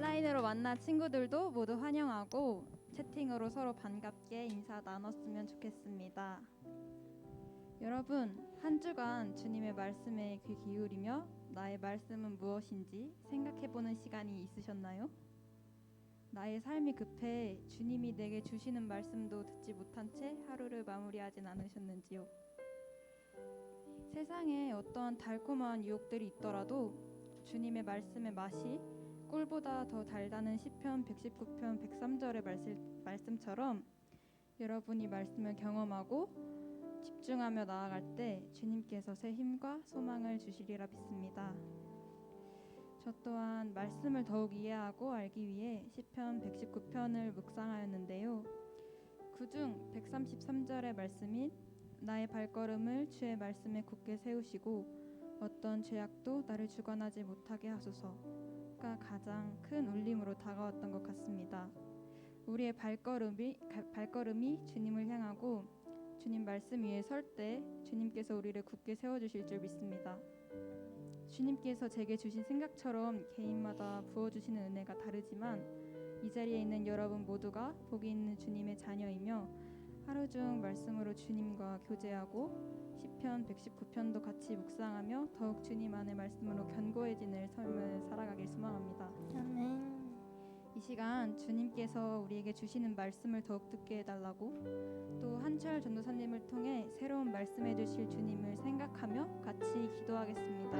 온라인으로 만난 친구들도 모두 환영하고 채팅으로 서로 반갑게 인사 나눴으면 좋겠습니다. 여러분, 한 주간 주님의 말씀에 귀 기울이며 나의 말씀은 무엇인지 생각해보는 시간이 있으셨나요? 나의 삶이 급해 주님이 내게 주시는 말씀도 듣지 못한 채 하루를 마무리하진 않으셨는지요? 세상에 어떠한 달콤한 유혹들이 있더라도 주님의 말씀의 맛이 꿀보다 더 달다는 시편 119편 103절의 말씀처럼 여러분이 말씀을 경험하고 집중하며 나아갈 때 주님께서 새 힘과 소망을 주시리라 믿습니다. 저 또한 말씀을 더욱 이해하고 알기 위해 시편 119편을 묵상하였는데요. 그중 133절의 말씀인 나의 발걸음을 주의 말씀에 굳게 세우시고 어떤 죄악도 나를 주관하지 못하게 하소서가 가장 큰 울림으로 다가왔던 것 같습니다. 우리의 발걸음이 주님을 향하고 주님 말씀 위에 설 때 주님께서 우리를 굳게 세워주실 줄 믿습니다. 주님께서 제게 주신 생각처럼 개인마다 부어주시는 은혜가 다르지만 이 자리에 있는 여러분 모두가 복이 있는 주님의 자녀이며 하루 중 말씀으로 주님과 교제하고 시편 119편도 같이 묵상하며 더욱 주님 안의 말씀으로 견고해지는 삶을 살아가길 소망합니다. 아멘. 이 시간 주님께서 우리에게 주시는 말씀을 더욱 듣게 해달라고 또 한철 전도사님을 통해 새로운 말씀해 주실 주님을 생각하며 같이 기도하겠습니다.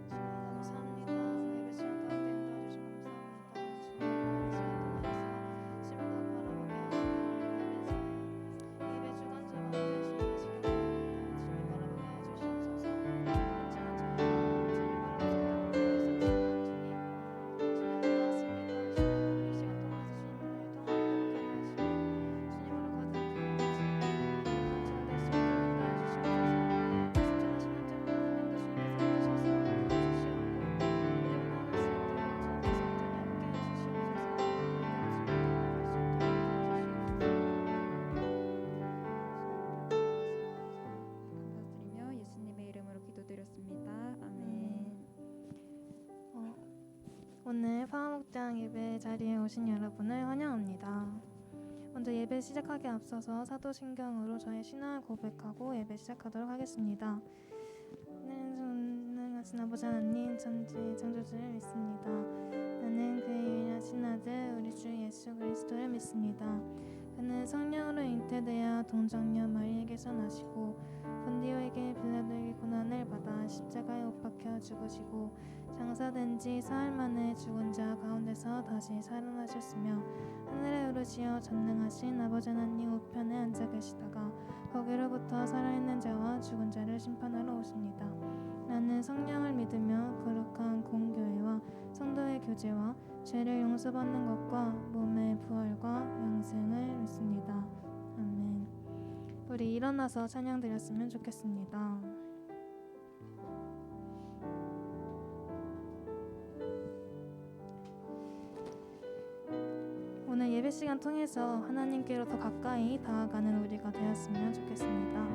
감사합니다. 예배 시간 가운데 인도해 주셔서 감사합니다. 주님 예배 시간 동안 감사드리며 예수님의 이름으로 기도드렸습니다. 아멘. 오늘 화목장 예배 자리에 오신 여러분을 환영합니다. 먼저 예배 시작하기 앞서서 사도신경으로 저의 신앙을 고백하고 예배 시작하도록 하겠습니다. 전능하신 아버지 하나님, 천지 창조주를 믿습니다. 나는 그의 유일하신 아들 우리 주 예수 그리스도를 믿습니다. 그는 성령으로 잉태되어 동정녀 마리에게서 나시고 본디오에게 빌라도에게 고난을 받아 십자가에 못 박혀 죽으시고 장사된 지 사흘 만에 죽은 자 가운데서 다시 살아나셨으며 하늘에 오르시어 전능하신 아버지 하나님 우편에 앉아 계시다가 거기로부터 살아있는 자와 죽은 자를 심판하러 오십니다. 나는 성령을 믿으며 거룩한 공교회와 성도의 교제와 죄를 용서받는 것과 몸의 부활과 영생을 믿습니다. 아멘. 우리 일어나서 찬양 드렸으면 좋겠습니다. 오늘 예배 시간 통해서 하나님께로 더 가까이 다가가는 우리가 되었으면 좋겠습니다.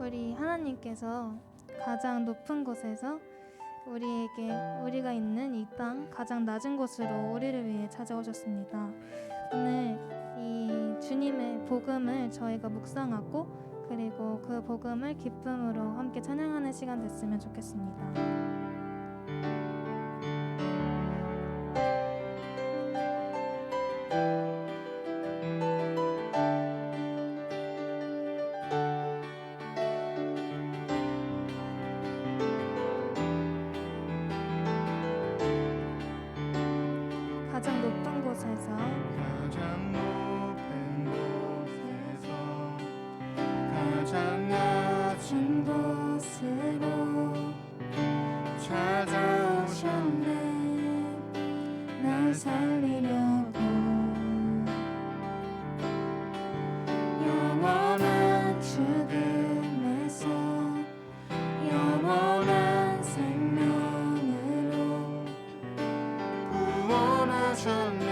우리 하나님께서 가장 높은 곳에서 우리가 있는 이 땅 가장 낮은 곳으로 우리를 위해 찾아오셨습니다. 오늘 이 주님의 복음을 저희가 묵상하고 그리고 그 복음을 기쁨으로 함께 찬양하는 시간 됐으면 좋겠습니다. 가장 높은 곳에서 가장 높은 곳에서 가장 낮은 곳으로 찾아오셨네. 날 살리려고 영원한 죽음에서 영원한 생명으로 구원하셨네.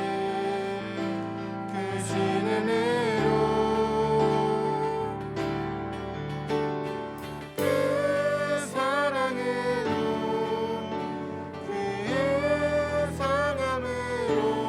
그 진은으로 그 사랑으로 그의 성함으로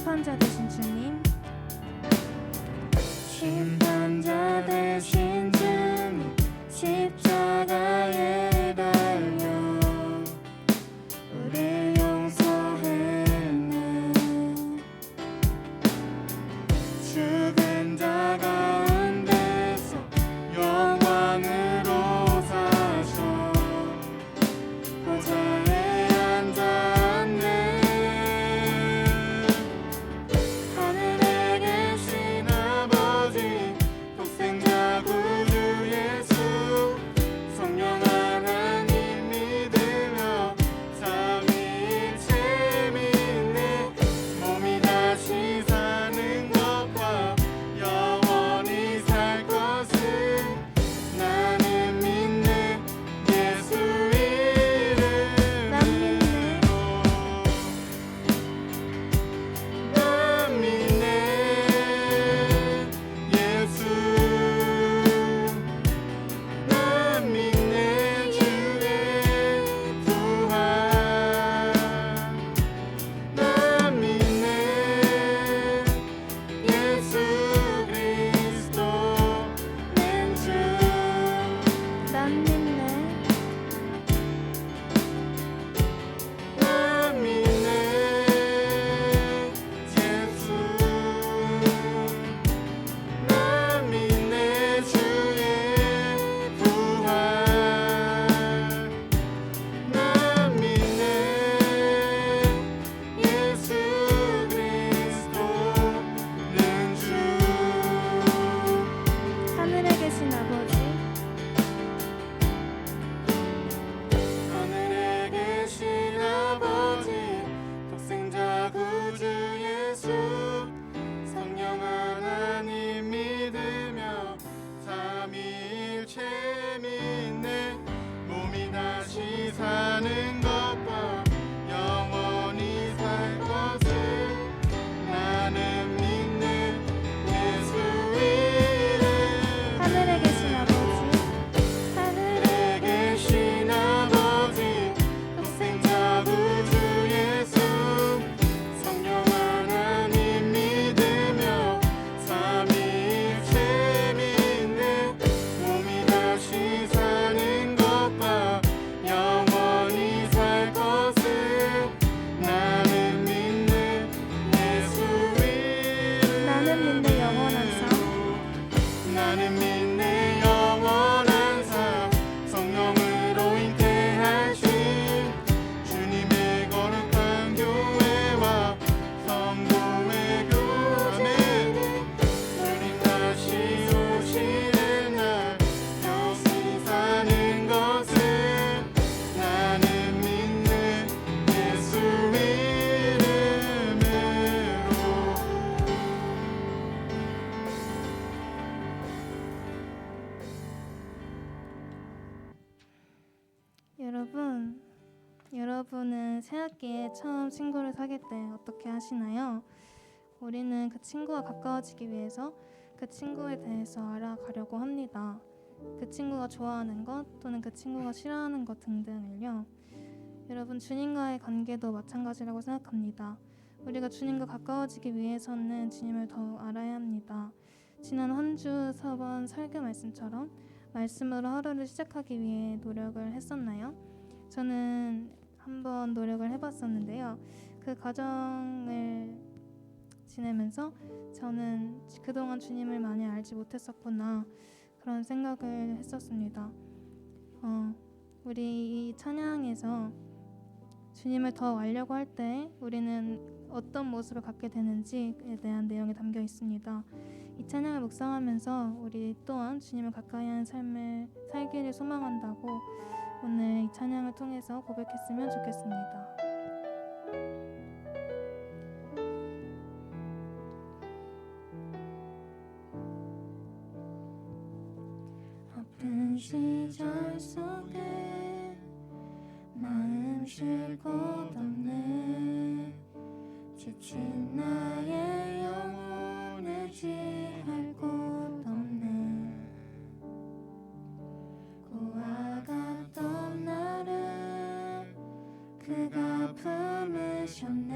심판자 되신 주님, 심판자 되신 주님 십자가에 달려 우리 용서했네. 죽은 자 가운데서 영광으로 사셔 보좌에 앉았네. 하늘에 계신 아버지 독생자 구주 예수 성령 하나님 믿으며 삼위일체 믿네. 몸이 다시 사는 것과 영원히 살 것을 나는 믿네. 예수 난 믿네. 이름으로 난 믿네. 예수 난 믿네. 주의 부활 난 믿네. 예수 그리스도 낸 주 난 믿네. 난 믿네. 예수 난 믿네. 주의 부활 난 믿네. 예수 그리스도 는 주 하늘에 계신 아버지, 하늘에 계신 아버지 독생자 구주 예수 성령 하나님 믿으며 삼위일체 믿네. 몸이 다시 사는 것과 영원히 살 것을 나는 믿네. 예수 이름 하늘에 계신 아버지, 하늘에 계신 아버지 독생자 구주 예수 성령 하나님 믿으며 삼위일체 믿네. 몸이 다시 사는 것과 영원히 살 것을 나는 믿네. 예수 이름 나는 믿네. 영원한 삶, 나는 믿네. 영원한 삶 성령으로 잉태하신 주님의 거룩한 교회와 성도의 교회는 주님 다시 오시는 날 다시 사는 것을 나는 믿네. 예수 이름으로 여러분은 새학기에 처음 친구를 사귈 때 어떻게 하시나요? 우리는 그 친구와 가까워지기 위해서 그 친구에 대해서 알아가려고 합니다. 그 친구가 좋아하는 것 또는 그 친구가 싫어하는 것 등등을요. 여러분, 주님과의 관계도 마찬가지라고 생각합니다. 우리가 주님과 가까워지기 위해서는 주님을 더 알아야 합니다. 지난 한 주 서번 설교 말씀처럼 말씀으로 하루를 시작하기 위해 노력을 했었나요? 저는 한번 노력을 해봤었는데요. 그 과정을 지내면서 저는 그동안 주님을 많이 알지 못했었구나 그런 생각을 했었습니다. 우리 이 찬양에서 주님을 더 알려고 할 때 우리는 어떤 모습을 갖게 되는지에 대한 내용이 담겨 있습니다. 이 찬양을 묵상하면서 우리 또한 주님을 가까이 하는 삶을 살기를 소망한다고 오늘 이 찬양을 통해서 고백했으면 좋겠습니다. 아픈 시절 속에 마음 쉴 곳 없네. 지친 나의 영혼을 지할 곳 없네. 고아 같던 나를 그가 품으셨네.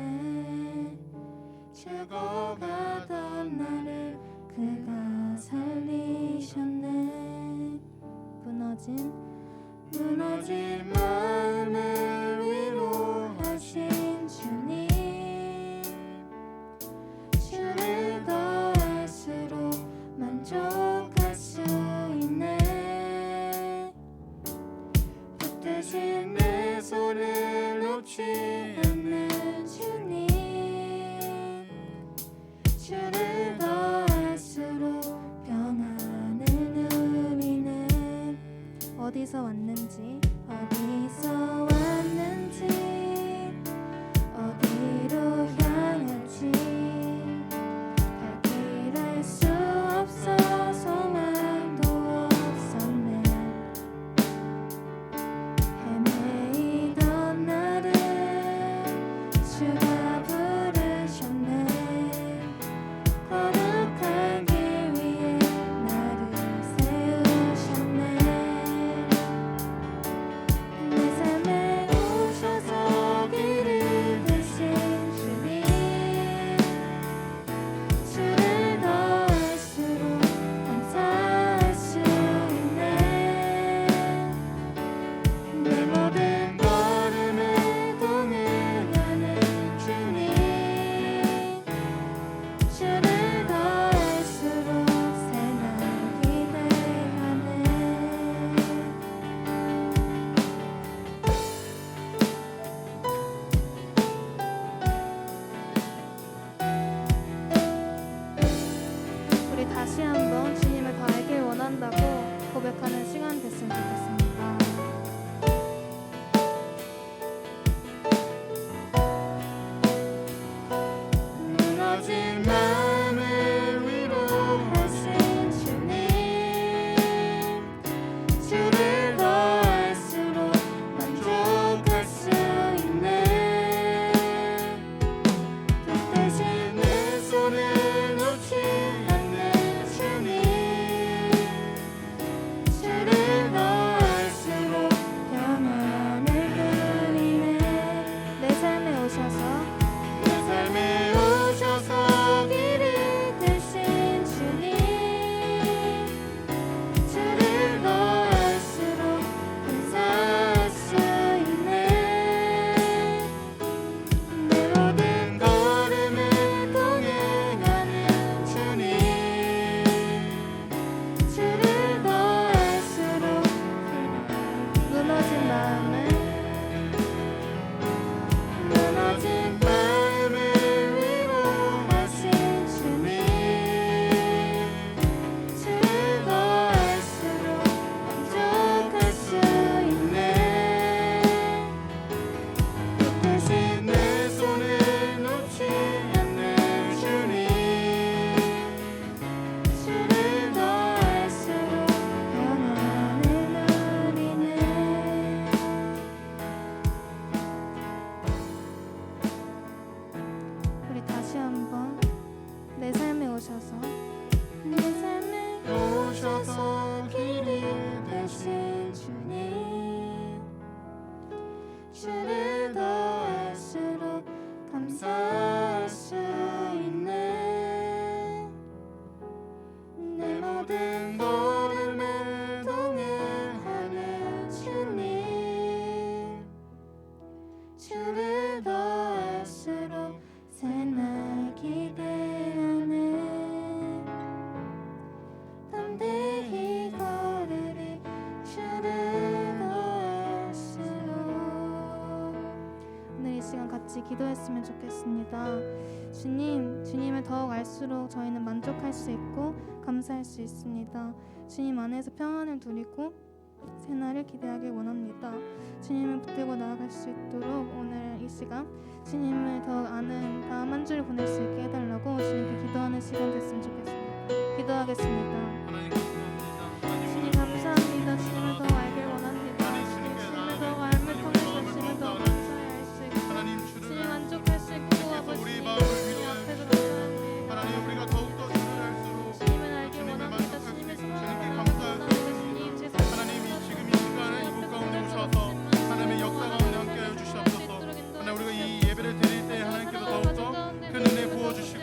죽어가던 나를 그가 살리셨네. 무너진 마음을 위로하신 주님, 주를 더할수록 만족할 수 있네. 붙드신 내 손을 놓지 않는 주님, 주를 더할수록 평안을 누리네. 어디서 왔는지 어디로 향할지 갈 길 알 수 없어 소망도 없었네. 헤매이던 나를 주가 부르셨네. 거룩한 길 위에 나를 세우셨네. 내 삶에 오셔서 길을 대신 주님, 주를 더할수록 감사할 수 있네. 내 모든 걸음을 동행하는 주님, 주를 더할수록 새날 기대하네. 우리 다시 한번 주님을 더 알길 원한다고 고백하는 시간 됐으면 좋겠습니다. 무너진 마음을 위로하신 주님, 주를 더할수록 만족할 수 있네. 붙드신 내 손을 놓지 않는 주님, 주를 더할수록 평안을 누리네. 내 삶에 오셔서 내 삶에 오셔서 길을 대신 주님, 주를 더할수록 감사할 수 있네. 내 모든 걸음을 동행하는 주님, 주를 더할수록 무너진 마음을 위로하신 주님, 주를 더할수록 만족할 수 있네. 붙드신 내 손을 놓지 않는 주님, 주를 더할수록 평안을 누리네. 우리 다시 한번 내 삶에 오셔서 내 삶에 오셔서 길을 대신 주님, 주를 더할수록 감사할 수 있네. 내 모든 걸음을 동행하는 주님, 주를 더할수록 새날 기대하네. 담대히 걸으리 주를 더할수록. 오늘 이 시간 같이 기도했으면 좋겠습니다. 주님을 더욱 알수록 저희는 만족할 수 있고 감사할 수 있습니다. 주님 안에서 평안을 누리고 새날을 기대하길 원합니다. 주님을 붙들고 나아갈 수 있도록 오늘 이 시간 주님을 더 아는 다음 한 주를 보낼 수 있게 해달라고 주님께 기도하는 시간 됐으면 좋겠습니다. 기도하겠습니다. 주님 감사합니다. 주님을 더 알길 원합니다. 주님을 더 알을 통해서 주님을 더 감사히 알 수 있고 주님 만족할 수 있고 아버지 주님 앞에서 감사합니다. 하나님 우리가 더욱더 주를 알수록 주님을 알길 원합니다. 주님의 소망을 알길 원합니다. 주님 제 삶을 하나님이 지금 이 시간에 이곳 가운데 오셔서 하나님의 역사 가운데 함께하여 주시옵소서. 하나님 우리가 이 예배를 드릴 때 하나님께서 더욱더 큰 은혜 부어주시고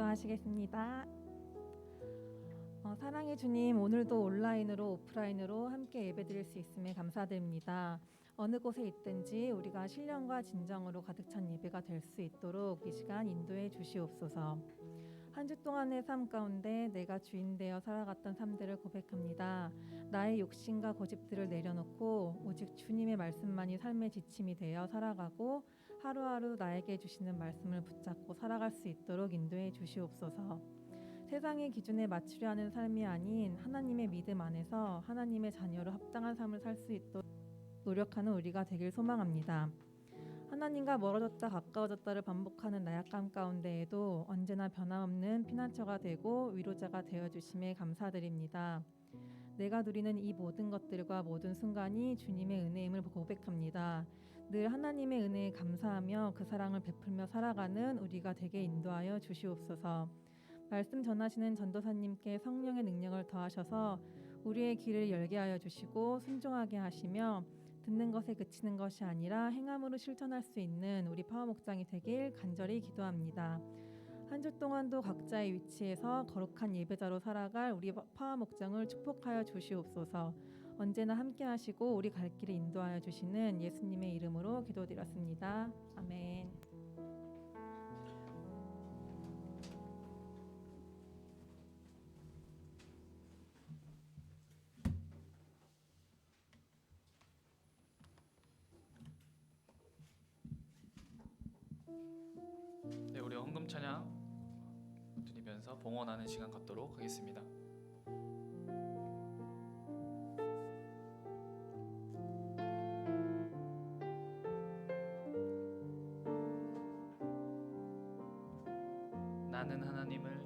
기도하시겠습니다. 사랑의 주님, 오늘도 온라인으로 오프라인으로 함께 예배드릴 수 있음에 감사드립니다. 어느 곳에 있든지 우리가 신령과 진정으로 가득 찬 예배가 될 수 있도록 이 시간 인도해 주시옵소서. 한 주 동안의 삶 가운데 내가 주인 되어 살아갔던 삶들을 고백합니다. 나의 욕심과 고집들을 내려놓고 오직 주님의 말씀만이 삶의 지침이 되어 살아가고 하루하루 나에게 주시는 말씀을 붙잡고 살아갈 수 있도록 인도해 주시옵소서. 세상의 기준에 맞추려 하는 삶이 아닌 하나님의 믿음 안에서 하나님의 자녀로 합당한 삶을 살 수 있도록 노력하는 우리가 되길 소망합니다. 하나님과 멀어졌다 가까워졌다를 반복하는 나약감 가운데에도 언제나 변함없는 피난처가 되고 위로자가 되어주심에 감사드립니다. 내가 누리는 이 모든 것들과 모든 순간이 주님의 은혜임을 고백합니다. 늘 하나님의 은혜에 감사하며 그 사랑을 베풀며 살아가는 우리가 되게 인도하여 주시옵소서. 말씀 전하시는 전도사님께 성령의 능력을 더하셔서 우리의 길을 열게 하여 주시고 순종하게 하시며 듣는 것에 그치는 것이 아니라 행함으로 실천할 수 있는 우리 파워 목장이 되길 간절히 기도합니다. 한 주 동안도 각자의 위치에서 거룩한 예배자로 살아갈 우리 파워 목장을 축복하여 주시옵소서. 언제나 함께 하시고 우리 갈 길을 인도하여 주시는 예수님의 이름으로 기도드렸습니다. 아멘. 네, 우리 헌금 찬양 드리면서 봉헌하는 시간 갖도록 하겠습니다. 나는 하나님을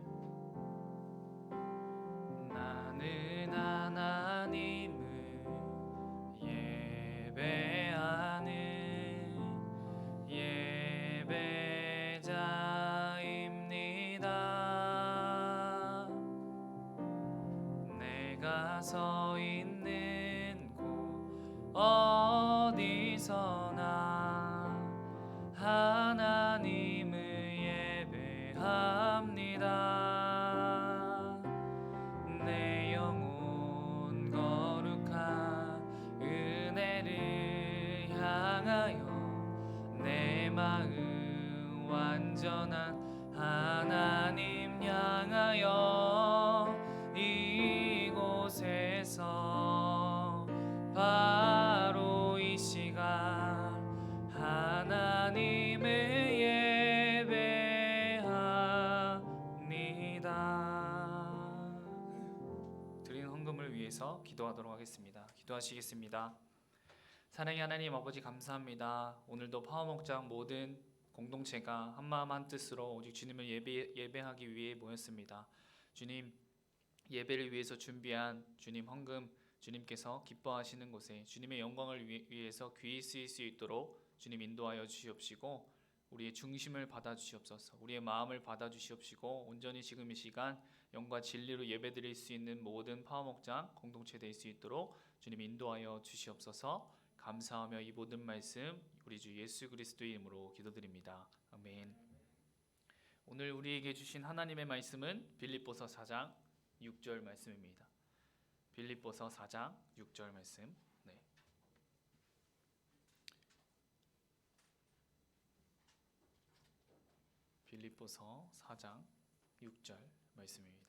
예배하는 예배자입니다. 내가 서 있는 곳 어디서나 하나님을 예배합니다. 내 영혼 거룩한 은혜를 향하여 내 마음 완전한 하나님 향하여 이곳에서 바로 이 시간 하나님을 예배합니다. 드리는 헌금을 위해서 기도하도록 하겠습니다. 기도하시겠습니다. 사랑의 하나님 아버지 감사합니다. 오늘도 파워목장 모든 공동체가 한마음 한뜻으로 오직 주님을 예배하기 위해 모였습니다. 주님, 예배를 위해서 준비한 주님 헌금, 주님께서 기뻐하시는 곳에 주님의 영광을 위해서 귀히 쓰일 수 있도록 주님 인도하여 주시옵시고 우리의 중심을 받아주시옵소서. 우리의 마음을 받아주시옵시고 온전히 지금 이 시간 영과 진리로 예배드릴 수 있는 모든 파워목장 공동체 될 수 있도록 주님 인도하여 주시옵소서. 감사하며 이 모든 말씀 우리 주 예수 그리스도의 이름으로 기도드립니다. 아멘. 오늘 우리에게 주신 하나님의 말씀은 빌립보서 4장 6절 말씀입니다. 빌립보서 4장 6절 말씀. 네. 빌립보서 4장 6절 말씀입니다.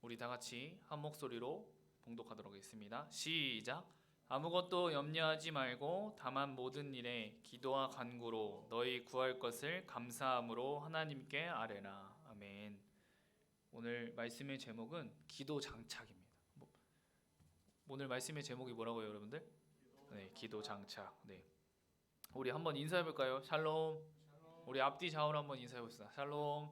우리 다 같이 한 목소리로 봉독하도록 하겠습니다. 시작. 아무것도 염려하지 말고 다만 모든 일에 기도와 간구로 너희 구할 것을 감사함으로 하나님께 아뢰라. 아멘. 오늘 말씀의 제목은 기도 장착입니다. 오늘 말씀의 제목이 뭐라고요, 여러분들? 네, 기도 장착. 네. 우리 한번 인사해 볼까요? 샬롬. 우리 앞뒤 좌우로 한번 인사해 봅시다. 샬롬.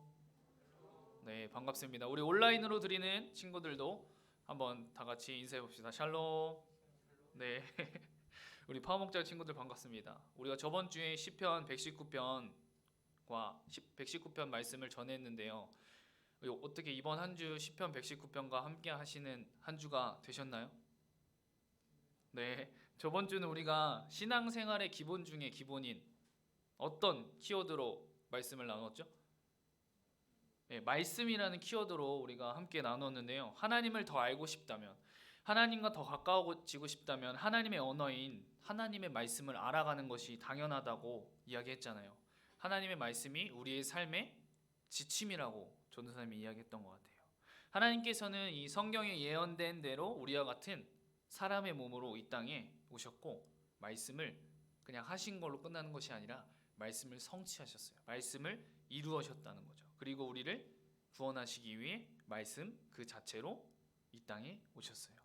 네, 반갑습니다. 우리 온라인으로 드리는 친구들도 한번 다 같이 인사해 봅시다. 샬롬. 네. 우리 파워목장 친구들 반갑습니다. 우리가 저번 주에 시편 119편과 119편 말씀을 전했는데요. 어떻게 이번 한 주 시편 119편과 함께 하시는 한 주가 되셨나요? 네. 저번 주는 우리가 신앙생활의 기본 중에 기본인 어떤 키워드로 말씀을 나눴죠? 네, 말씀이라는 키워드로 우리가 함께 나눴는데요. 하나님을 더 알고 싶다면, 하나님과 더 가까워지고 싶다면 하나님의 언어인 하나님의 말씀을 알아가는 것이 당연하다고 이야기했잖아요. 하나님의 말씀이 우리의 삶의 지침이라고 전도사님이 이야기했던 것 같아요. 하나님께서는 이 성경에 예언된 대로 우리와 같은 사람의 몸으로 이 땅에 오셨고 말씀을 그냥 하신 걸로 끝나는 것이 아니라 말씀을 성취하셨어요. 말씀을 이루어셨다는 거죠. 그리고 우리를 구원하시기 위해 말씀 그 자체로 이 땅에 오셨어요.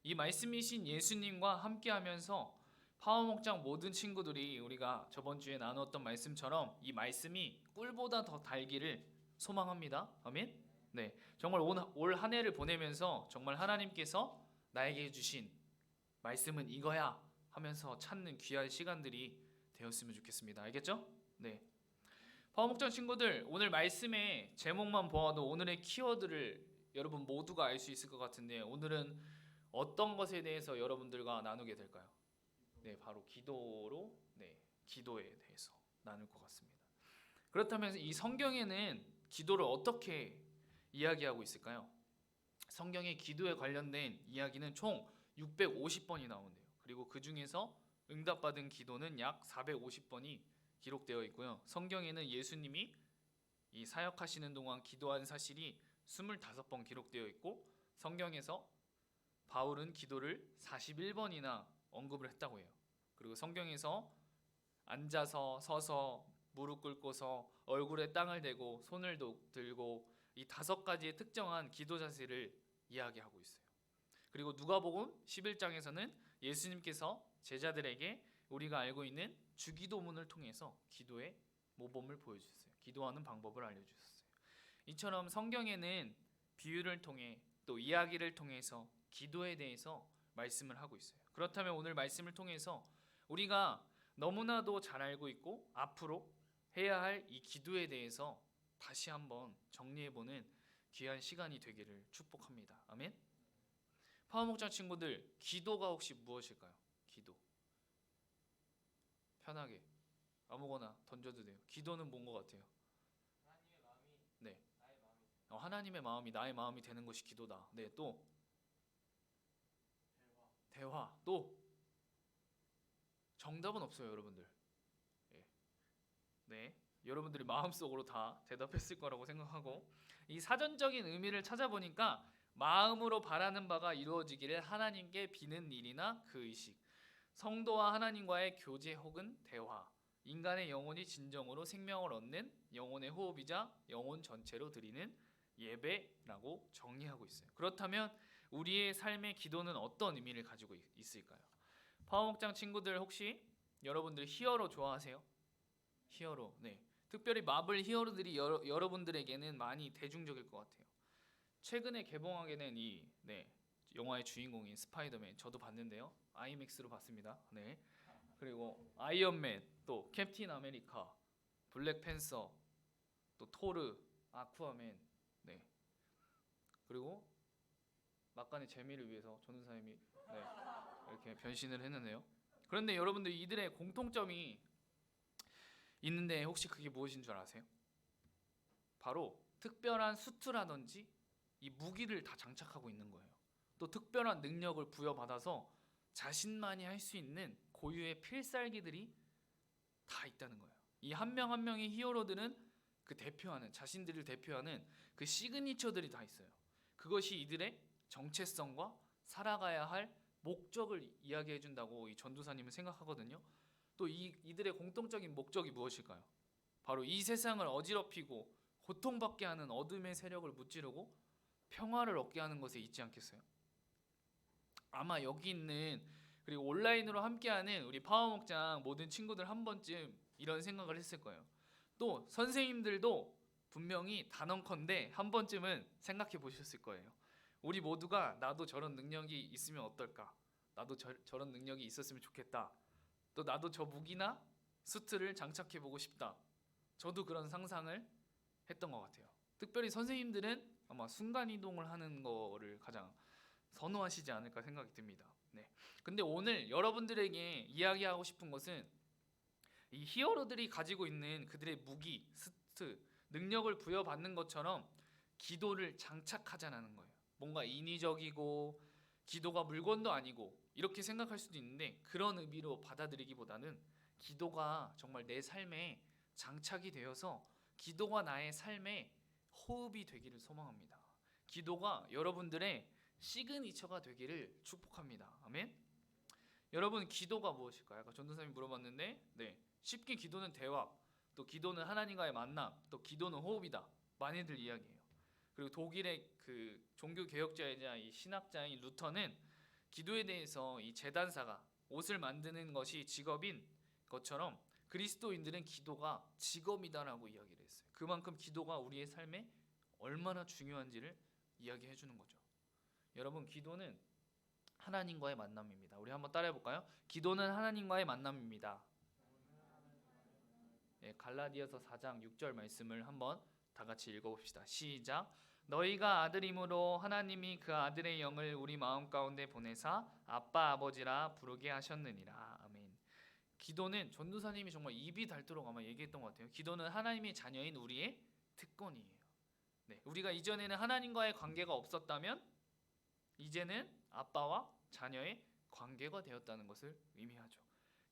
이 말씀이신 예수님과 함께하면서 파워목장 모든 친구들이 우리가 저번 주에 나눴던 말씀처럼 이 말씀이 꿀보다 더 달기를 소망합니다. 아멘. 네, 정말 올 한 해를 보내면서 정말 하나님께서 나에게 주신 말씀은 이거야 하면서 찾는 귀한 시간들이 되었으면 좋겠습니다. 알겠죠? 네. 파워목장 친구들, 오늘 말씀의 제목만 보아도 오늘의 키워드를 여러분 모두가 알 수 있을 것 같은데 오늘은 어떤 것에 대해서 여러분들과 나누게 될까요? 네, 바로 기도로, 기도에 대해서 나눌 것 같습니다. 그렇다면 이 성경에는 기도를 어떻게 이야기하고 있을까요? 성경의 기도에 관련된 이야기는 총 650번이 나오는데요. 그리고 그 중에서 응답받은 기도는 약 450번이 기록되어 있고요. 성경에는 예수님이 이 사역하시는 동안 기도한 사실이 25번 기록되어 있고 성경에서 바울은 기도를 41번이나 언급을 했다고 해요. 그리고 성경에서 앉아서 서서 무릎 꿇고서 얼굴에 땅을 대고 손을 들고 이 5가지의 특정한 기도 자세를 이야기하고 있어요. 그리고 누가복음 11장에서는 예수님께서 제자들에게 우리가 알고 있는 주기도문을 통해서 기도의 모범을 보여주셨어요. 기도하는 방법을 알려주셨어요. 이처럼 성경에는 비유를 통해 또 이야기를 통해서 기도에 대해서 말씀을 하고 있어요. 그렇다면 오늘 말씀을 통해서 우리가 너무나도 잘 알고 있고 앞으로 해야 할 이 기도에 대해서 다시 한번 정리해보는 귀한 시간이 되기를 축복합니다. 아멘. 파워목장 친구들, 기도가 혹시 무엇일까요? 기도. 편하게 아무거나 던져도 돼요. 기도는 뭔 것 같아요? 하나님의 마음이 나의 마음이 되는 것이 기도다. 네, 또 대화. 또 정답은 없어요, 여러분들. 네, 여러분들이 마음속으로 다 대답했을 거라고 생각하고 이 사전적인 의미를 찾아보니까 마음으로 바라는 바가 이루어지기를 하나님께 비는 일이나 그 의식, 성도와 하나님과의 교제 혹은 대화, 인간의 영혼이 진정으로 생명을 얻는 영혼의 호흡이자 영혼 전체로 드리는 예배라고 정리하고 있어요. 그렇다면 우리의 삶의 기도는 어떤 의미를 가지고 있을까요? 파워목장 친구들 혹시 여러분들 히어로 좋아하세요? 히어로. 네. 특별히 마블 히어로들이 여러분들에게는 많이 대중적일 것 같아요. 최근에 개봉하게 된 이 영화의 주인공인 스파이더맨 저도 봤는데요. 아이맥스로 봤습니다. 네. 그리고 아이언맨, 또 캡틴 아메리카, 블랙팬서, 또 토르, 아쿠아맨. 네. 그리고 막간의 재미를 위해서 전도사님이 이렇게 변신을 했는데요. 그런데 여러분들 이들의 공통점이 있는데 혹시 그게 무엇인 줄 아세요? 바로 특별한 수트라든지 이 무기를 다 장착하고 있는 거예요. 또 특별한 능력을 부여받아서 자신만이 할 수 있는 고유의 필살기들이 다 있다는 거예요. 이 한 명 한 명의 히어로들은 그 대표하는 자신들을 대표하는 그 시그니처들이 다 있어요. 그것이 이들의 정체성과 살아가야 할 목적을 이야기해 준다고 이 전도사님은 생각하거든요. 또 이들의 공통적인 목적이 무엇일까요? 바로 이 세상을 어지럽히고 고통받게 하는 어둠의 세력을 무찌르고 평화를 얻게 하는 것에 있지 않겠어요? 아마 여기 있는 그리고 온라인으로 함께하는 우리 파워목장 모든 친구들 한 번쯤 이런 생각을 했을 거예요. 또 선생님들도 분명히 단언컨대 한 번쯤은 생각해 보셨을 거예요. 우리 모두가 나도 저런 능력이 있으면 어떨까? 나도 저런 능력이 있었으면 좋겠다. 또 나도 저 무기나 수트를 장착해 보고 싶다. 저도 그런 상상을 했던 것 같아요. 특별히 선생님들은 아마 순간이동을 하는 거를 가장 선호하시지 않을까 생각이 듭니다. 네. 근데 오늘 여러분들에게 이야기하고 싶은 것은 이 히어로들이 가지고 있는 그들의 무기, 스트, 능력을 부여받는 것처럼 기도를 장착하자는 거예요. 뭔가 인위적이고 기도가 물건도 아니고 이렇게 생각할 수도 있는데 그런 의미로 받아들이기보다는 기도가 정말 내 삶에 장착이 되어서 기도가 나의 삶에 호흡이 되기를 소망합니다. 기도가 여러분들의 시그니처가 되기를 축복합니다. 아멘. 여러분 기도가 무엇일까요? 아까 전도사님이 물어봤는데 쉽게 기도는 대화, 또 기도는 하나님과의 만남, 또 기도는 호흡이다. 많이들 이야기해요. 그리고 독일의 그 종교 개혁자이자 이 신학자인 루터는 기도에 대해서 이 제단사가 옷을 만드는 것이 직업인 것처럼 그리스도인들은 기도가 직업이다라고 이야기를 했어요. 그만큼 기도가 우리의 삶에 얼마나 중요한지를 이야기해 주는 거죠. 여러분 기도는 하나님과의 만남입니다. 우리 한번 따라해 볼까요? 기도는 하나님과의 만남입니다. 갈라디아서 4장 6절 말씀을 한번 다 같이 읽어봅시다. 시작. 너희가 아들임으로 하나님이 그 아들의 영을 우리 마음 가운데 보내사 아빠 아버지라 부르게 하셨느니라. 아멘. 기도는 전도사님이 정말 입이 닳도록 아마 얘기했던 것 같아요. 기도는 하나님의 자녀인 우리의 특권이에요. 우리가 이전에는 하나님과의 관계가 없었다면 이제는 아빠와 자녀의 관계가 되었다는 것을 의미하죠.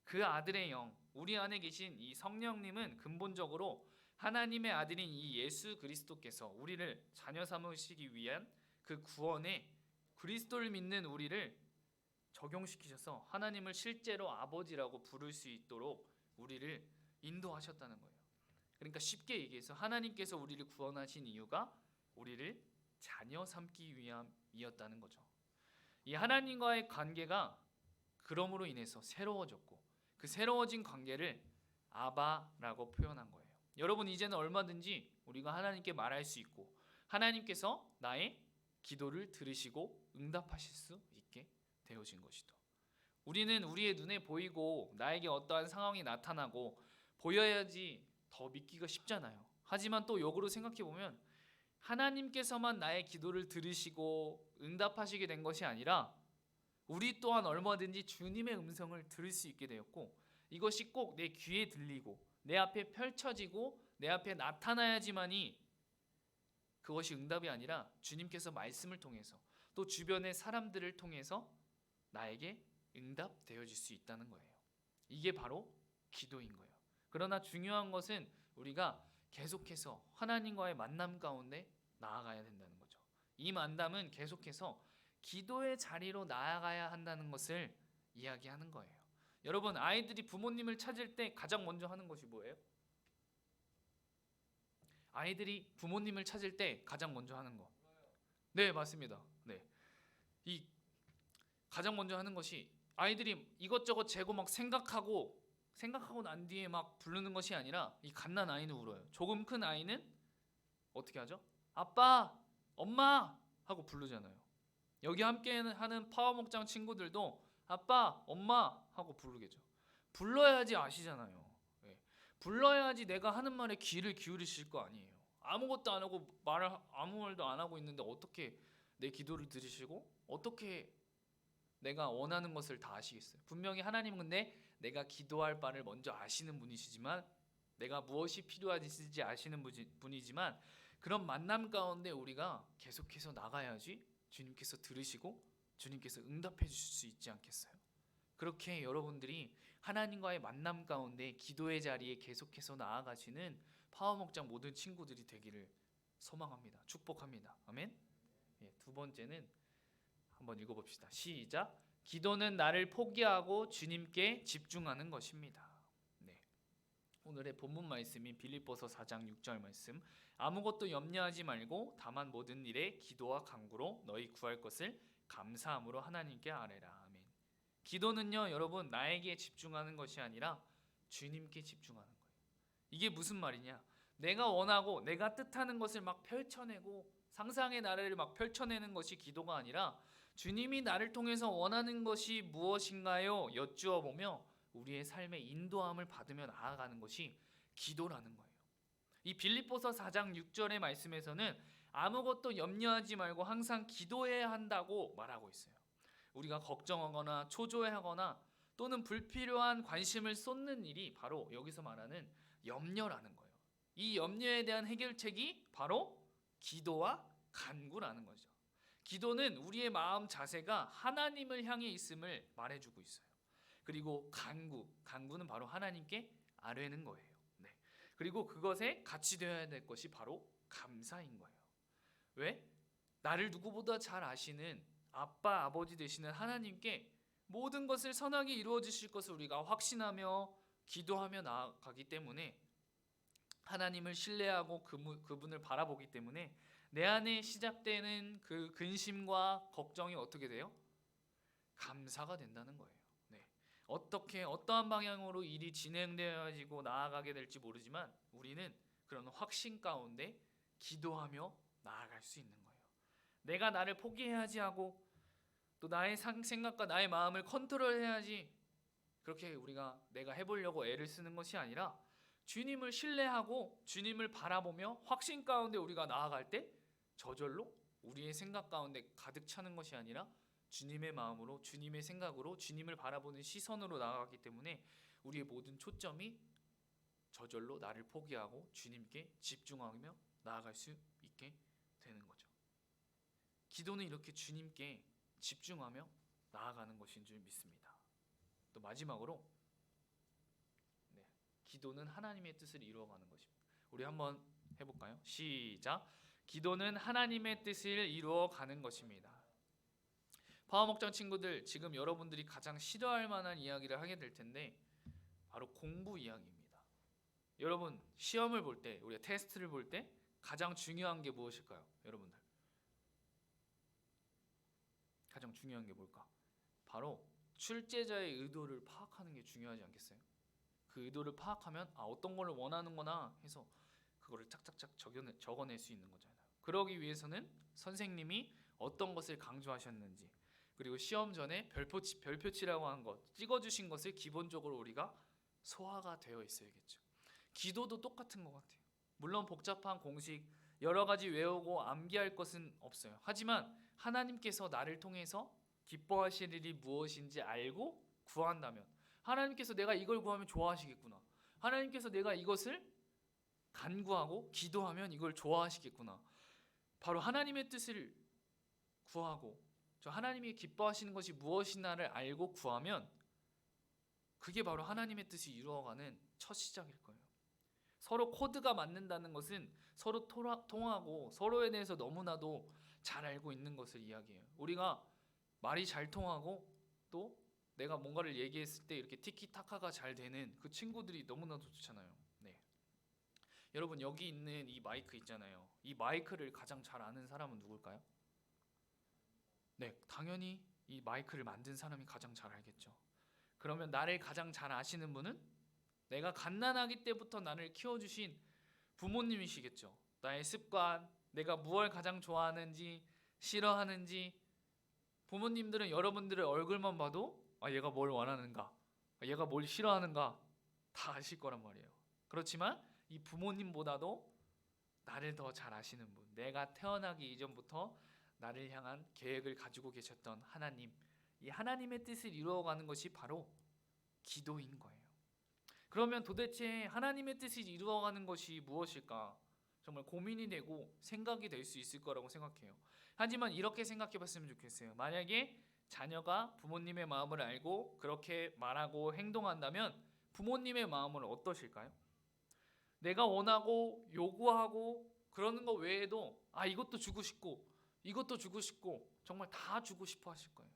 그 아들의 영, 우리 안에 계신 이 성령님은 근본적으로 하나님의 아들인 이 예수 그리스도께서 우리를 자녀 삼으시기 위한 그 구원에 그리스도를 믿는 우리를 적용시키셔서 하나님을 실제로 아버지라고 부를 수 있도록 우리를 인도하셨다는 거예요. 그러니까 쉽게 얘기해서 하나님께서 우리를 구원하신 이유가 우리를 자녀 삼기 위함이었다는 거죠. 이 하나님과의 관계가 그럼으로 인해서 새로워졌고 그 새로워진 관계를 아바라고 표현한 거예요. 여러분 이제는 얼마든지 우리가 하나님께 말할 수 있고 하나님께서 나의 기도를 들으시고 응답하실 수 있게 되어진 것이죠. 우리는 우리의 눈에 보이고 나에게 어떠한 상황이 나타나고 보여야지 더 믿기가 쉽잖아요. 하지만 또 역으로 생각해 보면 하나님께서만 나의 기도를 들으시고 응답하시게 된 것이 아니라 우리 또한 얼마든지 주님의 음성을 들을 수 있게 되었고 이것이 꼭 내 귀에 들리고 내 앞에 펼쳐지고 내 앞에 나타나야지만이 그것이 응답이 아니라 주님께서 말씀을 통해서 또 주변의 사람들을 통해서 나에게 응답되어질 수 있다는 거예요. 이게 바로 기도인 거예요. 그러나 중요한 것은 우리가 계속해서 하나님과의 만남 가운데 나아가야 된다는 거죠. 이 만남은 계속해서 기도의 자리로 나아가야 한다는 것을 이야기하는 거예요. 여러분 아이들이 부모님을 찾을 때 가장 먼저 하는 것이 뭐예요? 아이들이 부모님을 찾을 때 가장 먼저 하는 거. 네, 맞습니다. 이 가장 먼저 하는 것이 아이들이 이것저것 재고 막 생각하고 난 뒤에 막 부르는 것이 아니라 이 갓난 아이는 울어요. 조금 큰 아이는 어떻게 하죠? 아빠, 엄마 하고 부르잖아요. 여기 함께 하는 파워목장 친구들도 아빠, 엄마 하고 부르겠죠. 불러야지 아시잖아요. 불러야지 내가 하는 말에 귀를 기울이실 거 아니에요. 아무것도 안 하고 아무 말도 안 하고 있는데 어떻게 내 기도를 들으시고 어떻게 내가 원하는 것을 다 아시겠어요? 분명히 하나님은 근데 내가 기도할 바를 먼저 아시는 분이시지만 내가 무엇이 필요한지 아시는 분이지만 그런 만남 가운데 우리가 계속해서 나가야지 주님께서 들으시고 주님께서 응답해 주실 수 있지 않겠어요? 그렇게 여러분들이 하나님과의 만남 가운데 기도의 자리에 계속해서 나아가시는 파워목장 모든 친구들이 되기를 소망합니다. 축복합니다. 아멘. 두 번째는 한번 읽어봅시다. 시작. 기도는 나를 포기하고 주님께 집중하는 것입니다. 오늘의 본문 말씀인 빌립보서 4장 6절 말씀. 아무것도 염려하지 말고 다만 모든 일에 기도와 간구로 너희 구할 것을 감사함으로 하나님께 아뢰라. 아멘. 기도는요, 여러분 나에게 집중하는 것이 아니라 주님께 집중하는 거예요. 이게 무슨 말이냐? 내가 원하고 내가 뜻하는 것을 막 펼쳐내고 상상의 나라를 막 펼쳐내는 것이 기도가 아니라 주님이 나를 통해서 원하는 것이 무엇인가요? 여쭈어 보며 우리의 삶의 인도함을 받으며 나아가는 것이 기도라는 거예요. 이 빌립보서 4장 6절의 말씀에서는 아무것도 염려하지 말고 항상 기도해야 한다고 말하고 있어요. 우리가 걱정하거나 초조해하거나 또는 불필요한 관심을 쏟는 일이 바로 여기서 말하는 염려라는 거예요. 이 염려에 대한 해결책이 바로 기도와 간구라는 거죠. 기도는 우리의 마음 자세가 하나님을 향해 있음을 말해주고 있어요. 그리고 간구는 바로 하나님께 아뢰는 거예요. 네. 그리고 그것에 같이 되어야 될 것이 바로 감사인 거예요. 왜? 나를 누구보다 잘 아시는 아빠, 아버지 되시는 하나님께 모든 것을 선하게 이루어 주실 것을 우리가 확신하며 기도하며 나아가기 때문에 하나님을 신뢰하고 그분을 바라보기 때문에 내 안에 시작되는 그 근심과 걱정이 어떻게 돼요? 감사가 된다는 거예요. 네. 어떠한 방향으로 일이 진행되어지고 나아가게 될지 모르지만 우리는 그런 확신 가운데 기도하며 나아갈 수 있는 거예요. 내가 나를 포기해야지 하고 또 나의 생각과 나의 마음을 컨트롤해야지 그렇게 내가 해보려고 애를 쓰는 것이 아니라 주님을 신뢰하고 주님을 바라보며 확신 가운데 우리가 나아갈 때 저절로 우리의 생각 가운데 가득 차는 것이 아니라 주님의 마음으로 주님의 생각으로 주님을 바라보는 시선으로 나아가기 때문에 우리의 모든 초점이 저절로 나를 포기하고 주님께 집중하며 나아갈 수 있게 되는 거죠. 기도는 이렇게 주님께 집중하며 나아가는 것인 줄 믿습니다. 또 마지막으로 기도는 하나님의 뜻을 이루어가는 것입니다. 우리 한번 해볼까요? 시작. 기도는 하나님의 뜻을 이루어가는 것입니다. 파워목장 친구들, 지금 여러분들이 가장 싫어할 만한 이야기를 하게 될 텐데 바로 공부 이야기입니다. 여러분 시험을 볼 때, 우리가 테스트를 볼 때 가장 중요한 게 무엇일까요? 여러분들 가장 중요한 게 뭘까? 바로 출제자의 의도를 파악하는 게 중요하지 않겠어요? 그 의도를 파악하면 어떤 걸 원하는구나 해서 그거를 착착착 적어낼 수 있는 거잖아요. 그러기 위해서는 선생님이 어떤 것을 강조하셨는지 그리고 시험 전에 별표치라고 하는 것 찍어주신 것을 기본적으로 우리가 소화가 되어 있어야겠죠. 기도도 똑같은 것 같아요. 물론 복잡한 공식 여러 가지 외우고 암기할 것은 없어요. 하지만 하나님께서 나를 통해서 기뻐하실 일이 무엇인지 알고 구한다면 하나님께서 내가 이걸 구하면 좋아하시겠구나. 하나님께서 내가 이것을 간구하고 기도하면 이걸 좋아하시겠구나. 바로 하나님의 뜻을 구하고 저 하나님이 기뻐하시는 것이 무엇이나를 알고 구하면 그게 바로 하나님의 뜻이 이루어가는 첫 시작일 거예요. 서로 코드가 맞는다는 것은 서로 통하고 서로에 대해서 너무나도 잘 알고 있는 것을 이야기해요. 우리가 말이 잘 통하고 또 내가 뭔가를 얘기했을 때 이렇게 티키타카가 잘 되는 그 친구들이 너무나도 좋잖아요. 네. 여러분 여기 있는 이 마이크 있잖아요. 이 마이크를 가장 잘 아는 사람은 누굴까요? 네, 당연히 이 마이크를 만든 사람이 가장 잘 알겠죠. 그러면 나를 가장 잘 아시는 분은 내가 갓난아기 때부터 나를 키워주신 부모님이시겠죠. 나의 습관, 내가 무엇을 가장 좋아하는지 싫어하는지 부모님들은 여러분들의 얼굴만 봐도 얘가 뭘 원하는가, 얘가 뭘 싫어하는가 다 아실 거란 말이에요. 그렇지만 이 부모님보다도 나를 더 잘 아시는 분, 내가 태어나기 이전부터 나를 향한 계획을 가지고 계셨던 하나님, 이 하나님의 뜻을 이루어가는 것이 바로 기도인 거예요. 그러면 도대체 하나님의 뜻을 이루어가는 것이 무엇일까? 정말 고민이 되고 생각이 될 수 있을 거라고 생각해요. 하지만 이렇게 생각해 봤으면 좋겠어요. 만약에 자녀가 부모님의 마음을 알고 그렇게 말하고 행동한다면 부모님의 마음은 어떠실까요? 내가 원하고 요구하고 그러는 것 외에도 이것도 주고 싶고 이것도 주고 싶고 정말 다 주고 싶어 하실 거예요.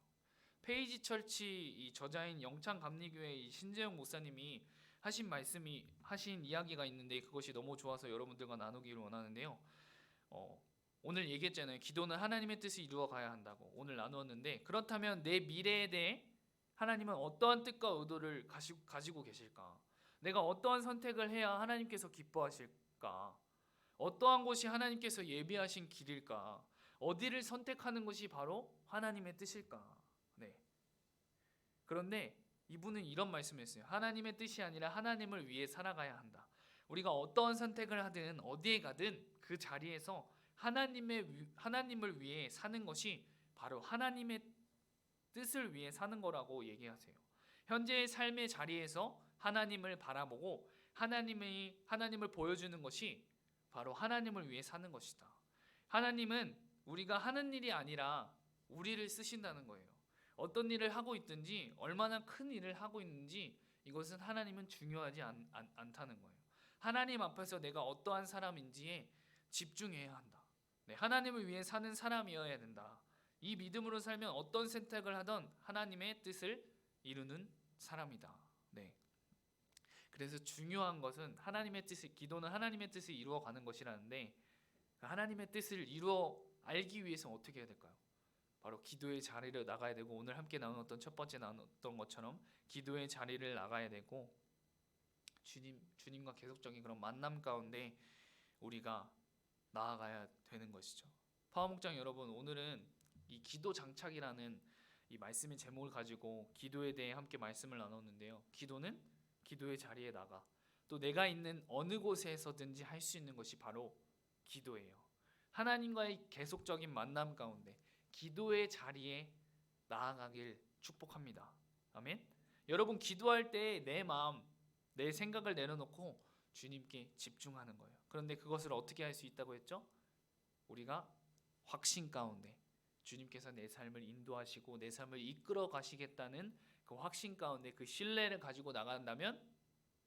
페이지 철치 이 저자인 영창감리교회 이 신재영 목사님이 하신 이야기가 있는데 그것이 너무 좋아서 여러분들과 나누기를 원하는데요. 오늘 얘기했잖아요. 기도는 하나님의 뜻을 이루어 가야 한다고 오늘 나누었는데 그렇다면 내 미래에 대해 하나님은 어떠한 뜻과 의도를 가지고 계실까? 내가 어떠한 선택을 해야 하나님께서 기뻐하실까? 어떠한 곳이 하나님께서 예비하신 길일까? 어디를 선택하는 것이 바로 하나님의 뜻일까? 네. 그런데 이분은 이런 말씀을 했어요. 하나님의 뜻이 아니라 하나님을 위해 살아가야 한다. 우리가 어떠한 선택을 하든 어디에 가든 그 자리에서 하나님을 위해 사는 것이 바로 하나님의 뜻을 위해 사는 거라고 얘기하세요. 현재의 삶의 자리에서 하나님을 바라보고 하나님을 보여주는 것이 바로 하나님을 위해 사는 것이다. 하나님은 우리가 하는 일이 아니라 우리를 쓰신다는 거예요. 어떤 일을 하고 있든지 얼마나 큰 일을 하고 있는지 이것은 하나님은 중요하지 않다는 거예요. 하나님 앞에서 내가 어떠한 사람인지에 집중해야 한다. 네, 하나님을 위해 사는 사람이어야 된다. 이 믿음으로 살면 어떤 선택을 하든 하나님의 뜻을 이루는 사람이다. 네. 그래서 중요한 것은 기도는 하나님의 뜻을 이루어가는 것이라는데, 하나님의 뜻을 알기 위해서 어떻게 해야 될까요? 바로 기도의 자리를 나가야 되고, 오늘 함께 나눴던 첫 번째 나눴던 것처럼 기도의 자리를 나가야 되고, 주님과 계속적인 그런 만남 가운데 우리가 나아가야 되는 것이죠. 파워목장 여러분, 오늘은 이 기도 장착이라는 이 말씀의 제목을 가지고 기도에 대해 함께 말씀을 나눴는데요. 기도는 기도의 자리에 나가, 또 내가 있는 어느 곳에서든지 할 수 있는 것이 바로 기도예요. 하나님과의 계속적인 만남 가운데 기도의 자리에 나아가길 축복합니다. 아멘. 여러분, 기도할 때 내 마음, 내 생각을 내려놓고 주님께 집중하는 거예요. 그런데 그것을 어떻게 할 수 있다고 했죠? 우리가 확신 가운데 주님께서 내 삶을 인도하시고 내 삶을 이끌어 가시겠다는 그 확신 가운데 그 신뢰를 가지고 나간다면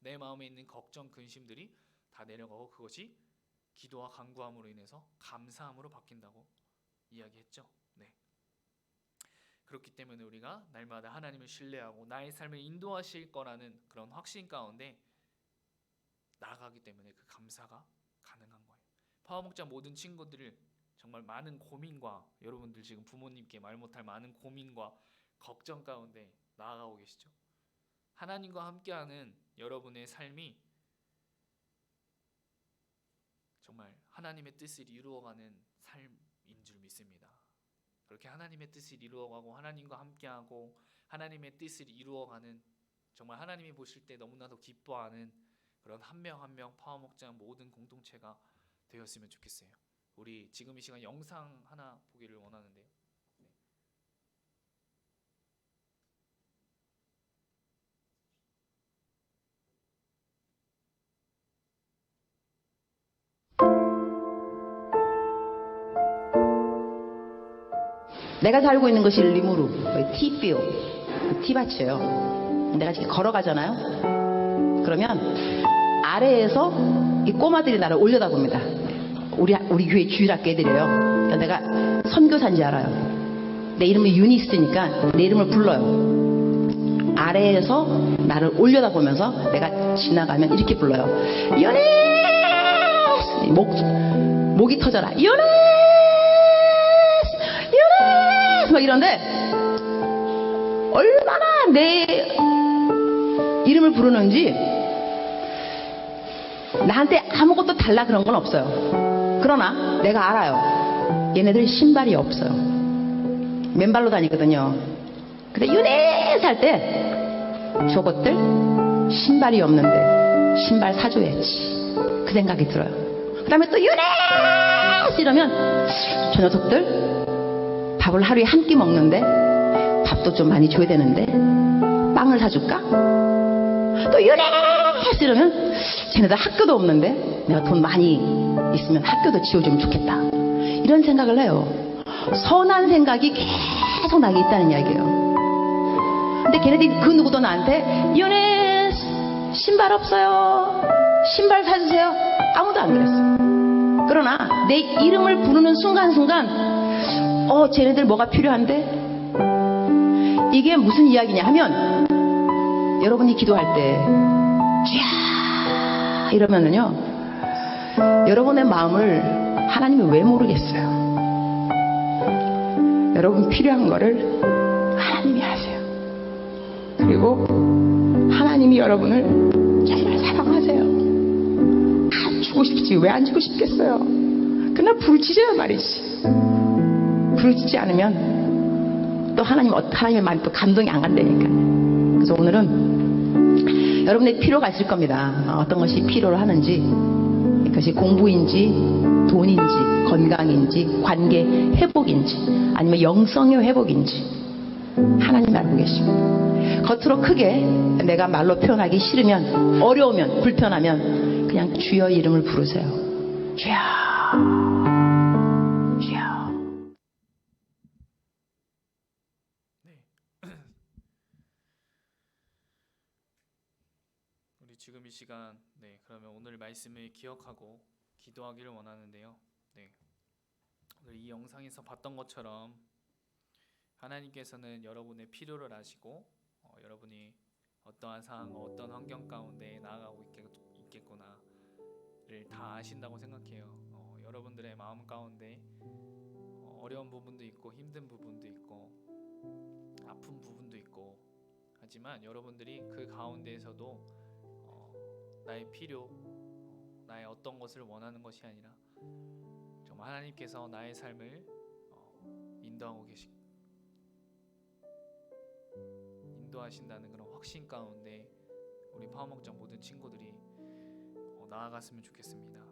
내 마음에 있는 걱정, 근심들이 다 내려가고 그것이 기도와 간구함으로 인해서 감사함으로 바뀐다고 이야기했죠. 네. 그렇기 때문에 우리가 날마다 하나님을 신뢰하고 나의 삶을 인도하실 거라는 그런 확신 가운데 나아가기 때문에 그 감사가 가능한 거예요. 파워목장 모든 친구들을 정말 많은 고민과, 여러분들 지금 부모님께 말 못할 많은 고민과 걱정 가운데 나아가고 계시죠. 하나님과 함께하는 여러분의 삶이 정말 하나님의 뜻을 이루어가는 삶인 줄 믿습니다. 그렇게 하나님의 뜻을 이루어가고 하나님과 함께하고 하나님의 뜻을 이루어가는, 정말 하나님이 보실 때 너무나도 기뻐하는 그런 한 명 한 명 파워목장 모든 공동체가 되었으면 좋겠어요. 우리 지금 이 시간 영상 하나 보기를 원하는데요. 네. 내가 살고 있는 것이 리무르, 티뼈, 티밭이에요. 내가 이렇게 걸어가잖아요. 그러면 아래에서 이 꼬마들이 나를 올려다 봅니다. 우리 교회 주일학교 애들이에요. 그러니까 내가 선교사인지 알아요. 내 이름이 유니스니까 내 이름을 불러요. 아래에서 나를 올려다 보면서 내가 지나가면 이렇게 불러요. 유니스! 목이 터져라. 유니스! 유니스! 막 이런데 얼마나 내 이름을 부르는지 나한테 아무것도 달라 그런 건 없어요. 그러나 내가 알아요. 얘네들 신발이 없어요. 맨발로 다니거든요. 근데 유니스 할 때 저것들 신발이 없는데 신발 사줘야지, 그 생각이 들어요. 그 다음에 또 유니스 이러면 저 녀석들 밥을 하루에 한 끼 먹는데 밥도 좀 많이 줘야 되는데 빵을 사줄까? 또 유니스 이러면 쟤네들 학교도 없는데 내가 돈 많이 있으면 학교도 지어주면 좋겠다, 이런 생각을 해요. 선한 생각이 계속 나게 있다는 이야기예요. 근데 걔네들이 그 누구도 나한테 유니스 신발 없어요, 신발 사주세요, 아무도 안 그랬어요. 그러나 내 이름을 부르는 순간순간 쟤네들 뭐가 필요한데? 이게 무슨 이야기냐 하면, 여러분이 기도할 때 쥐야 이러면은요, 여러분의 마음을 하나님이 왜 모르겠어요. 여러분 필요한 거를 하나님이 아세요. 그리고 하나님이 여러분을 정말 사랑하세요. 안 주고 싶지 왜 안 주고 싶겠어요. 그러나 부르짖어야 말이지. 부르짖지 않으면 또 하나님의 마음이 또 감동이 안 간다니까. 그래서 오늘은 여러분의 필요가 있을 겁니다. 어떤 것이 필요로 하는지, 그것이 공부인지 돈인지 건강인지 관계 회복인지 아니면 영성의 회복인지 하나님 알고 계십니다. 겉으로 크게 내가 말로 표현하기 싫으면 어려우면 불편하면 그냥 주여 이름을 부르세요. 주여 주여. 우리 지금 이 시간 그러면 오늘 말씀을 기억하고 기도하기를 원하는데요. 오늘 이 영상에서 봤던 것처럼 하나님께서는 여러분의 필요를 아시고 여러분이 어떠한 상황, 어떤 환경 가운데 나아가고 있겠구나를 다 아신다고 생각해요. 여러분들의 마음 가운데 어려운 부분도 있고 힘든 부분도 있고 아픈 부분도 있고 하지만 여러분들이 그 가운데에서도 나의 필요, 나의 어떤 것을 원하는 것이 아니라 정말 하나님께서 나의 삶을 인도하신다는 그런 확신 가운데 우리 파워목장 모든 친구들이 나아갔으면 좋겠습니다.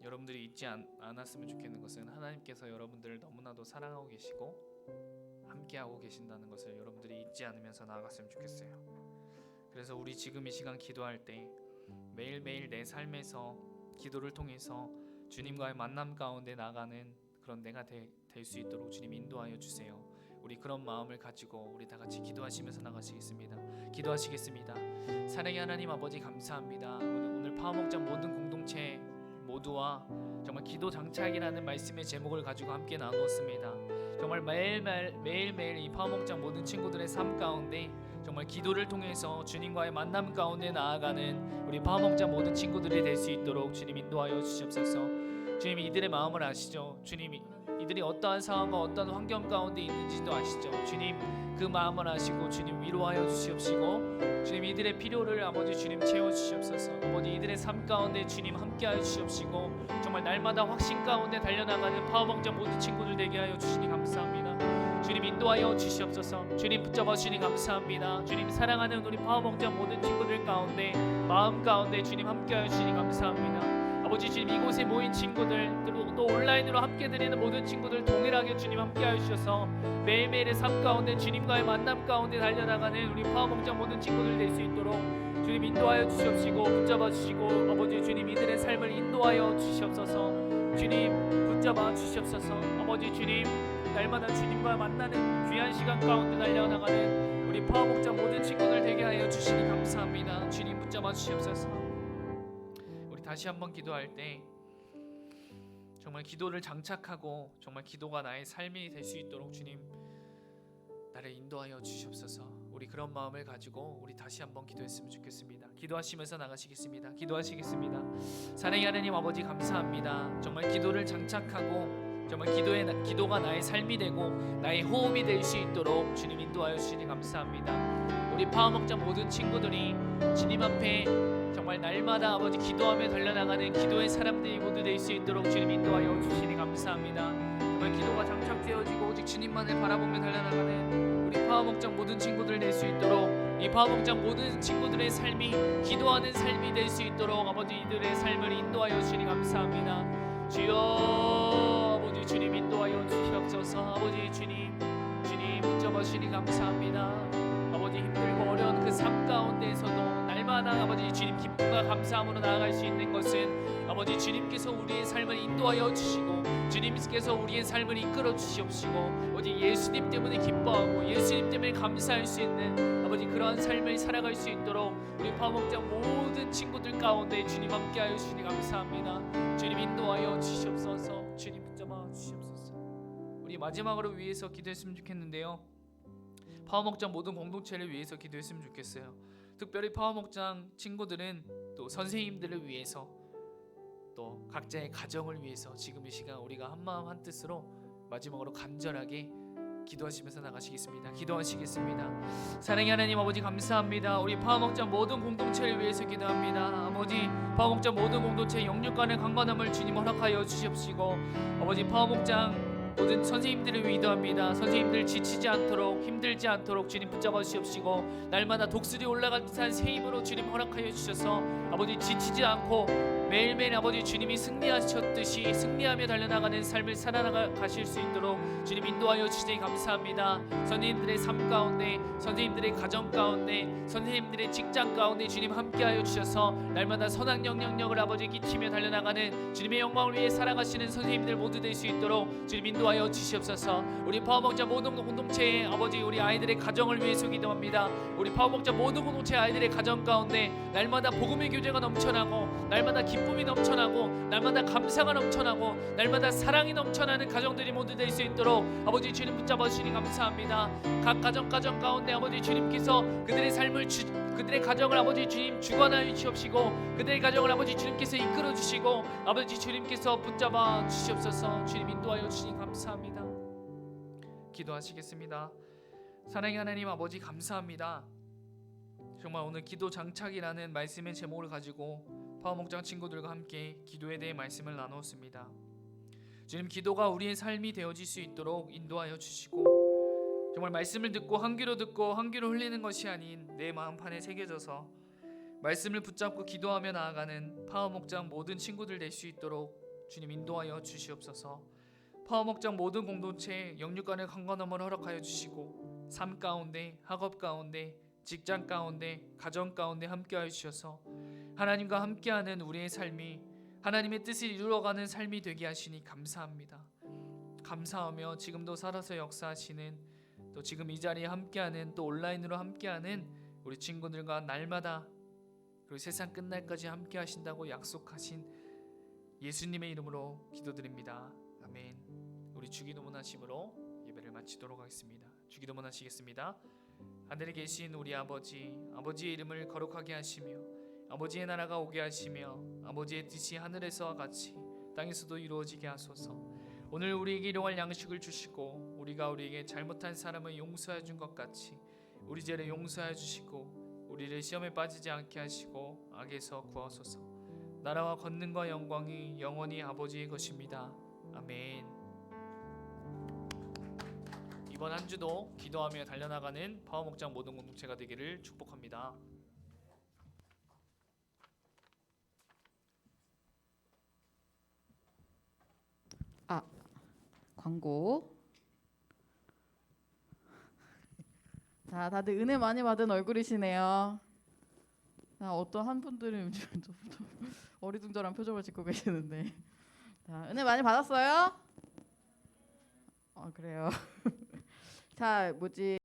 여러분들이 잊지 않았으면 좋겠는 것은 하나님께서 여러분들을 너무나도 사랑하고 계시고 함께하고 계신다는 것을 여러분들이 잊지 않으면서 나아갔으면 좋겠어요. 그래서 우리 지금 이 시간 기도할 때 매일매일 내 삶에서 기도를 통해서 주님과의 만남 가운데 나가는 그런 내가 될 수 있도록 주님 인도하여 주세요. 우리 그런 마음을 가지고 우리 다 같이 기도하시면서 나가시겠습니다. 기도하시겠습니다. 사랑의 하나님 아버지 감사합니다. 오늘 파워목장 모든 공동체 모두와 정말 기도 장착이라는 말씀의 제목을 가지고 함께 나누었습니다. 정말 매일매일 이 파워목장 모든 친구들의 삶 가운데 정말 기도를 통해서 주님과의 만남 가운데 나아가는 우리 파워목장 모든 친구들이 될 수 있도록 주님 인도하여 주시옵소서. 주님 이들의 마음을 아시죠. 주님 이들이 어떠한 상황과 어떤 환경 가운데 있는지도 아시죠. 주님 그 마음을 아시고 주님 위로하여 주시옵시고 주님 이들의 필요를 아버지 주님 채워주시옵소서. 아버지 이들의 삶 가운데 주님 함께하여 주시옵시고 정말 날마다 확신 가운데 달려나가는 파워목장 모든 친구들 되게 하여 주시니 감사합니다. 주님 인도하여 주시옵소서. 주님 붙잡아 주시니 감사합니다. 주님 사랑하는 우리 파워목장 모든 친구들 가운데 마음 가운데 주님 함께하여 주시니 감사합니다. 아버지 주님 이곳에 모인 친구들 또 온라인으로 함께 드리는 모든 친구들 동일하게 주님 함께하여 주셔서 매일매일의 삶 가운데 주님과의 만남 가운데 달려나가는 우리 파워목장 모든 친구들 될 수 있도록 주님 인도하여 주시옵시고 붙잡아 주시고 아버지 주님 이들의 삶을 인도하여 주시옵소서. 주님 붙잡아 주시옵소서. 아버지 주님 날마다 주님과 만나는 귀한 시간 가운데 달려나가는 우리 파워목장 모든 친구들 되게 하여 주시니 감사합니다. 주님 붙잡아 주시옵소서. 다시 한번 기도할 때 정말 기도를 장착하고 정말 기도가 나의 삶이 될 수 있도록 주님 나를 인도하여 주시옵소서. 우리 그런 마음을 가지고 우리 다시 한번 기도했으면 좋겠습니다. 기도하시면서 나가시겠습니다. 기도하시겠습니다. 사랑의 하나님 아버지 감사합니다. 정말 기도를 장착하고 정말 기도가 나의 삶이 되고 나의 호흡이 될 수 있도록 주님 인도하여 주시니 감사합니다. 우리 파워목장 모든 친구들이 주님 앞에 정말 날마다 아버지 기도하며 달려나가는 기도의 사람들이 모두 될 수 있도록 주님 인도하여 주시니 감사합니다. 정말 기도가 장착되어지고 오직 주님만을 바라보며 달려나가는 우리 파워목장 모든 친구들 될 수 있도록 이 파워목장 모든 친구들의 삶이 기도하는 삶이 될 수 있도록 아버지 이들의 삶을 인도하여 주시니 감사합니다. 주여 아버지 주님 인도하여 주시옵소서. 아버지 주님 붙잡아 주시니 감사합니다. 아버지 힘들고 어려운 그 삶 가운데에서도 날마다 아버지 주님 기쁨과 감사함으로 나아갈 수 있는 것은 아버지 주님께서 우리의 삶을 인도하여 주시고 주님께서 우리의 삶을 이끌어 주시옵시고 아버지 예수님 때문에 기뻐하고 예수님 때문에 감사할 수 있는 아버지 그러한 삶을 살아갈 수 있도록 우리 파워목장 모든 친구들 가운데 주님 함께하여 주시니 감사합니다. 주님 인도하여 주시옵소서. 주님 붙잡아 주시옵소서. 우리 마지막으로 위해서 기도했으면 좋겠는데요. 파워목장 모든 공동체를 위해서 기도했으면 좋겠어요. 특별히 파워목장 친구들은 또 선생님들을 위해서 또 각자의 가정을 위해서 지금 이 시간 우리가 한마음 한뜻으로 마지막으로 간절하게 기도하시면서 나가시겠습니다. 기도하시겠습니다. 사랑의 하나님 아버지 감사합니다. 우리 파워목장 모든 공동체를 위해서 기도합니다. 아버지 파워목장 모든 공동체 영육간의 강건함을 주님 허락하여 주시옵시고 아버지 파워목장 모든 선생님들을 위도합니다. 선생님들 지치지 않도록 힘들지 않도록 주님 붙잡아 주시옵시고 날마다 독수리 올라갈 듯한 새 힘으로 주님 허락하여 주셔서 아버지 지치지 않고 매일매일 아버지 주님이 승리하셨듯이 승리하며 달려나가는 삶을 살아가실 수 있도록 주님 인도하여 주시니 감사합니다. 선생님들의 삶 가운데, 선생님들의 가정 가운데, 선생님들의 직장 가운데 주님 함께하여 주셔서 날마다 선한 영향력을 아버지 끼치며 달려나가는 주님의 영광을 위해 살아가시는 선생님들 모두 될 수 있도록 주님 인도하여 주시옵소서. 우리 파워먹자 모든 공동체의 아버지 우리 아이들의 가정을 위해서 기도합니다. 우리 파워먹자 모든 공동체 아이들의 가정 가운데 날마다 복음의 교제가 넘쳐나고 날마다 기쁨이 넘쳐나고 날마다 감사가 넘쳐나고 날마다 사랑이 넘쳐나는 가정들이 모두 될 수 있도록 아버지 주님 붙잡아 주시니 감사합니다. 각 가정 가운데 아버지 주님께서 그들의 삶을 그들의 가정을 아버지 주님 주관하여 주시옵시고 그들의 가정을 아버지 주님께서 이끌어 주시고 아버지 주님께서 붙잡아 주시옵소서. 주님 인도하여 주시니 감사합니다. 기도하시겠습니다. 사랑의 하나님 아버지 감사합니다. 정말 오늘 기도 장착이라는 말씀의 제목을 가지고 파워목장 친구들과 함께 기도에 대해 말씀을 나누었습니다. 주님 기도가 우리의 삶이 되어질 수 있도록 인도하여 주시고 정말 말씀을 듣고 한 귀로 듣고 한 귀로 흘리는 것이 아닌 내 마음판에 새겨져서 말씀을 붙잡고 기도하며 나아가는 파워목장 모든 친구들 될 수 있도록 주님 인도하여 주시옵소서. 파워목장 모든 공동체 영육간의 강건함을 허락하여 주시고 삶 가운데 학업 가운데 직장 가운데 가정 가운데 함께하여 주셔서 하나님과 함께하는 우리의 삶이 하나님의 뜻을 이루어가는 삶이 되게 하시니 감사합니다. 감사하며 지금도 살아서 역사하시는 또 지금 이 자리에 함께하는 또 온라인으로 함께하는 우리 친구들과 날마다 그리고 세상 끝날까지 함께하신다고 약속하신 예수님의 이름으로 기도드립니다. 아멘. 우리 주기도문 하심으로 예배를 마치도록 하겠습니다. 주기도문 하시겠습니다. 하늘에 계신 우리 아버지의 이름을 거룩하게 하시며 아버지의 나라가 오게 하시며 아버지의 뜻이 하늘에서와 같이 땅에서도 이루어지게 하소서. 오늘 우리에게 일용할 양식을 주시고 우리가 우리에게 잘못한 사람을 용서해 준 것 같이 우리 죄를 용서해 주시고 우리를 시험에 빠지지 않게 하시고 악에서 구하소서. 나라와 권능과 영광이 영원히 아버지의 것입니다. 아멘. 이번 한 주도 기도하며 달려나가는 파워목장 모든 공동체가 되기를 축복합니다. 광고. 자, 다들 은혜 많이 받은 얼굴이시네요. 자, 어떤 한 분들은 좀 어리둥절한 표정을 짓고 계시는데, 자, 은혜 많이 받았어요? 그래요. 자, 뭐지?